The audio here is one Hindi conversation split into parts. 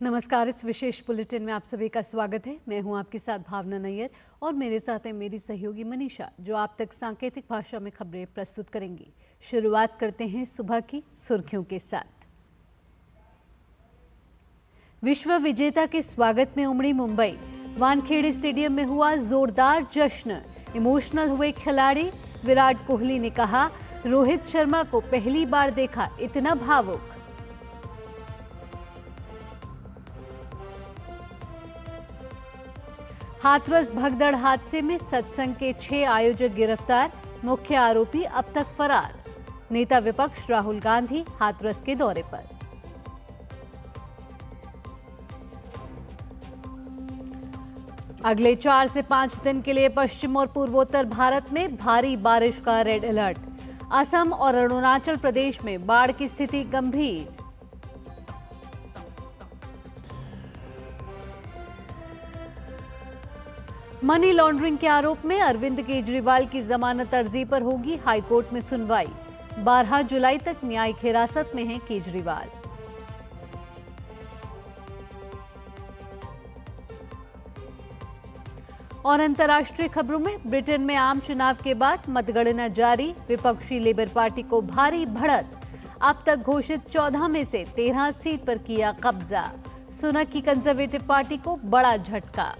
नमस्कार। इस विशेष बुलेटिन में आप सभी का स्वागत है। मैं हूं आपके साथ भावना नैयर और मेरे साथ है मेरी सहयोगी मनीषा, जो आप तक सांकेतिक भाषा में खबरें प्रस्तुत करेंगी। शुरुआत करते हैं सुबह की सुर्खियों के साथ। विश्व विजेता के स्वागत में उमड़ी मुंबई। वानखेड़े स्टेडियम में हुआ जोरदार जश्न। इमोशनल हुए खिलाड़ी। विराट कोहली ने कहा, रोहित शर्मा को पहली बार देखा इतना भावुक। हाथरस भगदड़ हादसे में सत्संग के 6 आयोजक गिरफ्तार। मुख्य आरोपी अब तक फरार। नेता विपक्ष राहुल गांधी हाथरस के दौरे पर। अगले 4 से 5 दिन के लिए पश्चिम और पूर्वोत्तर भारत में भारी बारिश का रेड अलर्ट। असम और अरुणाचल प्रदेश में बाढ़ की स्थिति गंभीर। मनी लॉन्ड्रिंग के आरोप में अरविंद केजरीवाल की जमानत अर्जी पर होगी हाईकोर्ट में सुनवाई। 12 जुलाई तक न्यायिक हिरासत में हैं केजरीवाल। और अंतर्राष्ट्रीय खबरों में ब्रिटेन में आम चुनाव के बाद मतगणना जारी। विपक्षी लेबर पार्टी को भारी बढ़त। अब तक घोषित 14 में से 13 सीट पर किया कब्जा। सुनक की कंजर्वेटिव पार्टी को बड़ा झटका।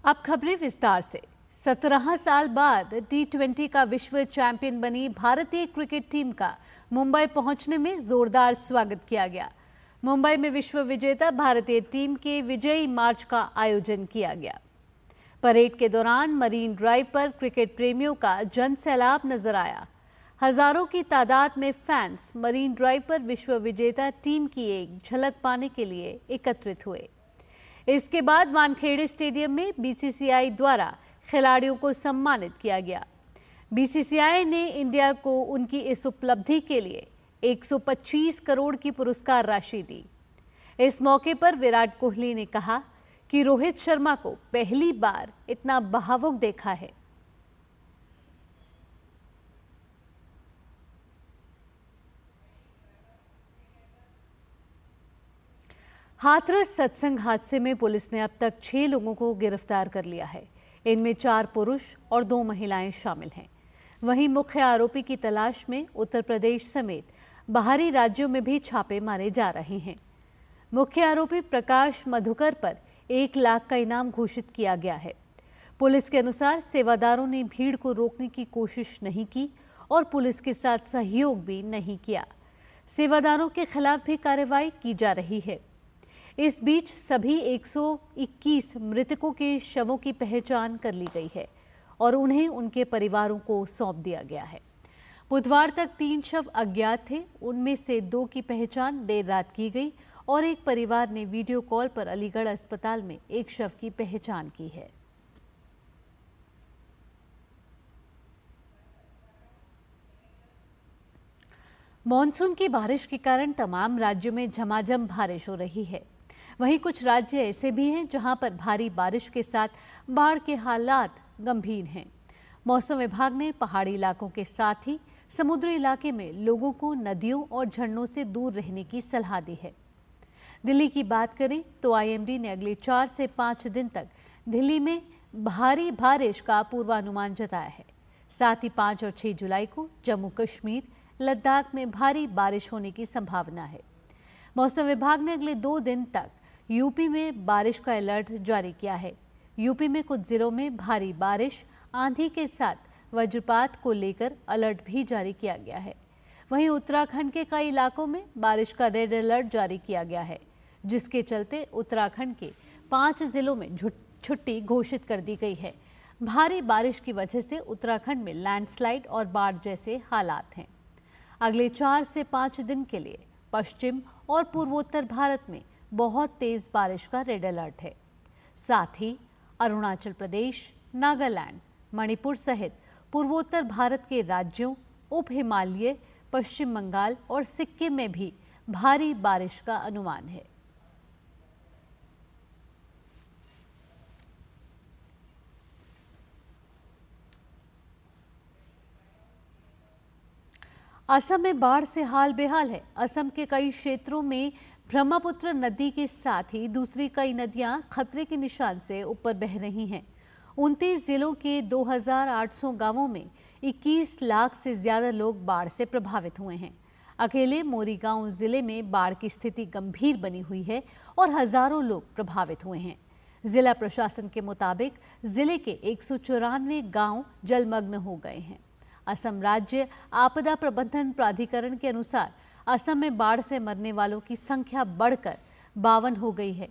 अब खबरें विस्तार से। 17 साल बाद T20 का विश्व चैंपियन बनी भारतीय क्रिकेट टीम का मुंबई पहुंचने में जोरदार स्वागत किया गया। मुंबई में विश्व विजेता भारतीय टीम के विजयी मार्च का आयोजन किया गया। परेड के दौरान मरीन ड्राइव पर क्रिकेट प्रेमियों का जनसैलाब नजर आया। हजारों की तादाद में फैंस मरीन ड्राइव पर विश्व विजेता टीम की एक झलक पाने के लिए एकत्रित हुए। इसके बाद वानखेड़े स्टेडियम में बीसीसीआई द्वारा खिलाड़ियों को सम्मानित किया गया। बीसीसीआई ने इंडिया को उनकी इस उपलब्धि के लिए 125 करोड़ की पुरस्कार राशि दी। इस मौके पर विराट कोहली ने कहा कि रोहित शर्मा को पहली बार इतना भावुक देखा है। हाथरस सत्संग हादसे में पुलिस ने अब तक 6 लोगों को गिरफ्तार कर लिया है। इनमें 4 पुरुष और 2 महिलाएं शामिल हैं। वहीं मुख्य आरोपी की तलाश में उत्तर प्रदेश समेत बाहरी राज्यों में भी छापे मारे जा रहे हैं। मुख्य आरोपी प्रकाश मधुकर पर 1 लाख का इनाम घोषित किया गया है। पुलिस के अनुसार सेवादारों ने भीड़ को रोकने की कोशिश नहीं की और पुलिस के साथ सहयोग भी नहीं किया। सेवादारों के खिलाफ भी कार्रवाई की जा रही है। इस बीच सभी 121 मृतकों के शवों की पहचान कर ली गई है और उन्हें उनके परिवारों को सौंप दिया गया है। बुधवार तक 3 शव अज्ञात थे। उनमें से 2 की पहचान देर रात की गई और एक परिवार ने वीडियो कॉल पर अलीगढ़ अस्पताल में एक शव की पहचान की है। मॉनसून की बारिश के कारण तमाम राज्यों में झमाझम बारिश हो रही है। वहीं कुछ राज्य ऐसे भी हैं जहां पर भारी बारिश के साथ बाढ़ के हालात गंभीर हैं। मौसम विभाग ने पहाड़ी इलाकों के साथ ही समुद्री इलाके में लोगों को नदियों और झरनों से दूर रहने की सलाह दी है। दिल्ली की बात करें तो आईएमडी ने अगले 4 से 5 दिन तक दिल्ली में भारी बारिश का पूर्वानुमान जताया है। साथ ही 5 और 6 जुलाई को जम्मू कश्मीर, लद्दाख में भारी बारिश होने की संभावना है। मौसम विभाग ने अगले 2 दिन तक यूपी में बारिश का अलर्ट जारी किया है। यूपी में कुछ जिलों में भारी बारिश, आंधी के साथ वज्रपात को लेकर अलर्ट भी जारी किया गया है। वहीं उत्तराखंड के कई इलाकों में बारिश का रेड अलर्ट जारी किया गया है, जिसके चलते उत्तराखंड के 5 जिलों में छुट्टी घोषित कर दी गई है। भारी बारिश की वजह से उत्तराखंड में लैंडस्लाइड और बाढ़ जैसे हालात हैं। अगले 4 से 5 दिन के लिए पश्चिम और पूर्वोत्तर भारत में बहुत तेज बारिश का रेड अलर्ट है। साथ ही अरुणाचल प्रदेश, नागालैंड, मणिपुर सहित पूर्वोत्तर भारत के राज्यों, उप हिमालय, पश्चिम बंगाल और सिक्किम में भी भारी बारिश का अनुमान है। असम में बाढ़ से हाल बेहाल है। असम के कई क्षेत्रों में ब्रह्मपुत्र नदी के साथ ही दूसरी कई नदियां खतरे के निशान से ऊपर बह रही हैं। 29 जिलों के 2800 गांवों में 21 लाख से ज्यादा लोग बाढ़ से प्रभावित हुए हैं। अकेले मोरीगांव जिले में बाढ़ की स्थिति गंभीर बनी हुई है और हजारों लोग प्रभावित हुए हैं। जिला प्रशासन के मुताबिक जिले के 194 गांव जलमग्न हो गए हैं। असम राज्य आपदा प्रबंधन प्राधिकरण के अनुसार असम में बाढ़ से मरने वालों की संख्या बढ़कर 52 हो गई है।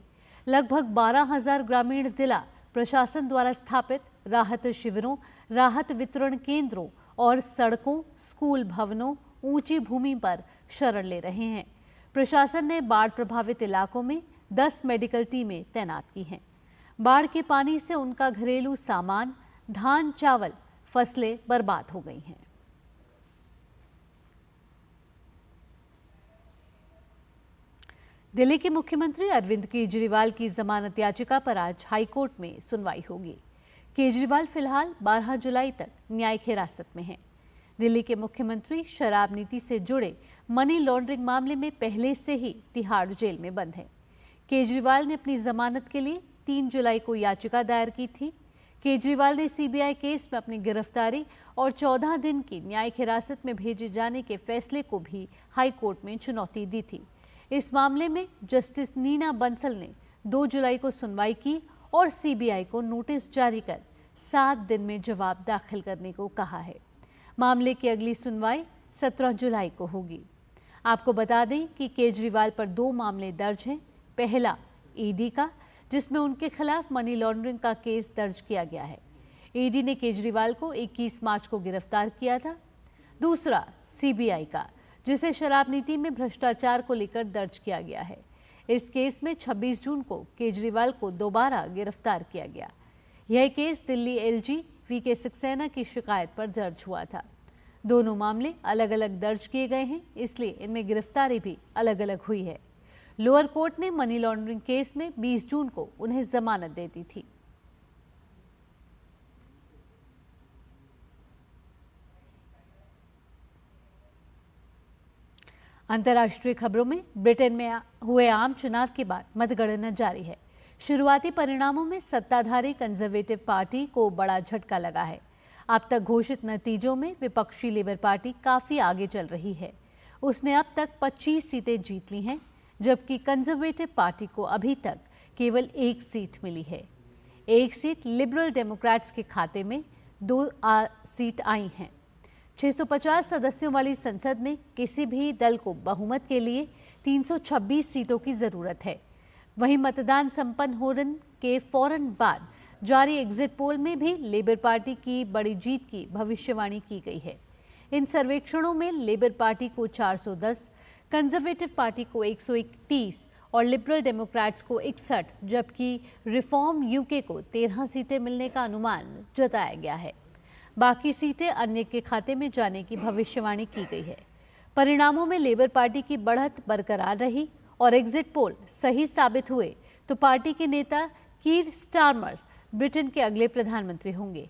लगभग 12,000 ग्रामीण जिला प्रशासन द्वारा स्थापित राहत शिविरों, राहत वितरण केंद्रों और सड़कों, स्कूल भवनों, ऊंची भूमि पर शरण ले रहे हैं। प्रशासन ने बाढ़ प्रभावित इलाकों में 10 मेडिकल टीमें तैनात की हैं। बाढ़ के पानी से उनका घरेलू सामान, धान, चावल, फसलें बर्बाद हो गई हैं। दिल्ली के मुख्यमंत्री अरविंद केजरीवाल की जमानत याचिका पर आज हाईकोर्ट में सुनवाई होगी। केजरीवाल फिलहाल 12 जुलाई तक न्यायिक हिरासत में हैं। दिल्ली के मुख्यमंत्री शराब नीति से जुड़े मनी लॉन्ड्रिंग मामले में पहले से ही तिहाड़ जेल में बंद हैं। केजरीवाल ने अपनी जमानत के लिए 3 जुलाई को याचिका दायर की थी। केजरीवाल ने सीबीआई केस में अपनी गिरफ्तारी और 14 दिन की न्यायिक हिरासत में भेजे जाने के फैसले को भी हाईकोर्ट में चुनौती दी थी। इस मामले में जस्टिस नीना बंसल ने 2 जुलाई को सुनवाई की और सीबीआई को नोटिस जारी कर 7 दिन में जवाब दाखिल करने को कहा है। मामले की अगली सुनवाई 17 जुलाई को होगी। आपको बता दें कि केजरीवाल पर 2 मामले दर्ज हैं। पहला ईडी का, जिसमें उनके खिलाफ मनी लॉन्ड्रिंग का केस दर्ज किया गया है। ईडी ने केजरीवाल को 21 मार्च को गिरफ्तार किया था। दूसरा सीबीआई का, जिसे शराब नीति में भ्रष्टाचार को लेकर दर्ज किया गया है। इस केस में 26 जून को केजरीवाल को दोबारा गिरफ्तार किया गया। यह case Delhi LG VK Saxena की शिकायत पर दर्ज हुआ था। दोनों मामले अलग अलग दर्ज किए गए हैं, इसलिए इनमें गिरफ्तारी भी अलग अलग हुई है। लोअर कोर्ट ने मनी लॉन्ड्रिंग केस में 20 जून को उन्हें जमानत दे दी थी। अंतर्राष्ट्रीय खबरों में ब्रिटेन में हुए आम चुनाव के बाद मतगणना जारी है। शुरुआती परिणामों में सत्ताधारी कंजर्वेटिव पार्टी को बड़ा झटका लगा है। अब तक घोषित नतीजों में विपक्षी लेबर पार्टी काफी आगे चल रही है। उसने अब तक 25 सीटें जीत ली हैं, जबकि कंजर्वेटिव पार्टी को अभी तक केवल 1 सीट मिली है। 1 सीट लिबरल डेमोक्रेट्स के खाते में, 2 सीट आई हैं। 650 सदस्यों वाली संसद में किसी भी दल को बहुमत के लिए 326 सीटों की जरूरत है। वहीं मतदान संपन्न होने के फौरन बाद जारी एग्जिट पोल में भी लेबर पार्टी की बड़ी जीत की भविष्यवाणी की गई है। इन सर्वेक्षणों में लेबर पार्टी को 410, कंजर्वेटिव पार्टी को 131 और लिबरल डेमोक्रेट्स को 61, जबकि रिफॉर्म यूके को 13 सीटें मिलने का अनुमान जताया गया है। बाकी सीटें अन्य के खाते में जाने की भविष्यवाणी की गई है। परिणामों में लेबर पार्टी की बढ़त बरकरार रही और एग्जिट पोल सही साबित हुए तो पार्टी के नेता कीर स्टारमर ब्रिटेन के अगले प्रधानमंत्री होंगे।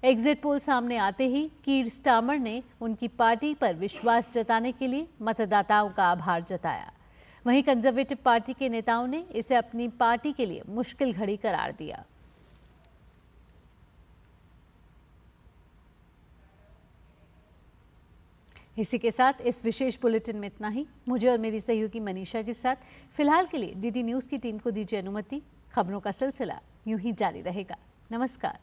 एग्जिट पोल सामने आते ही कीर स्टारमर ने उनकी पार्टी पर विश्वास जताने के लिए मतदाताओं का आभार जताया। वहीं कंजर्वेटिव पार्टी के नेताओं ने इसे अपनी पार्टी के लिए मुश्किल घड़ी करार दिया। इसी के साथ इस विशेष बुलेटिन में इतना ही। मुझे और मेरी सहयोगी मनीषा के साथ फिलहाल के लिए डीडी न्यूज की टीम को दीजिए अनुमति। खबरों का सिलसिला यूं ही जारी रहेगा। नमस्कार।